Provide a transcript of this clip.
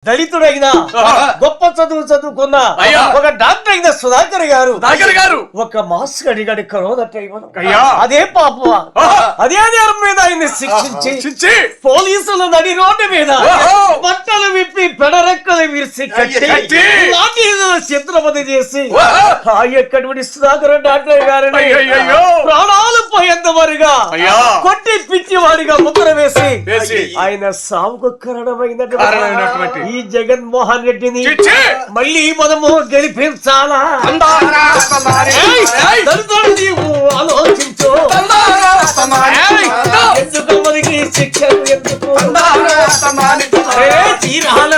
దళితుడైన గొప్ప చదువుకున్న ఒక డాక్టర్ అయిన సుధాకర్ గారు ఒక మాస్ అడిగాడు కరోనా టైం అదే పాప అదే మీద ఆయన్ని శిక్షించి పోలీసులు నడి రోడ్డు మీద బట్టలు విప్పి పెడరెక్కలు విరిసి కట్టి చిత్రపతి చేసి ఎక్కడి సుధాకర్ డాక్టర్ గారిని ప్రాణాలు పోయేంత వరగా కొట్టి పిచ్చివాడిగా ముద్ర వేసి ఆయన సాగుకు కారణమైనటువంటి ఈ జగన్మోహన్ రెడ్డిని మళ్ళీ మనము గెలిపించాలా ఆలోచించు ఎందుకు మనకి శిక్ష ఎందుకు తీరాల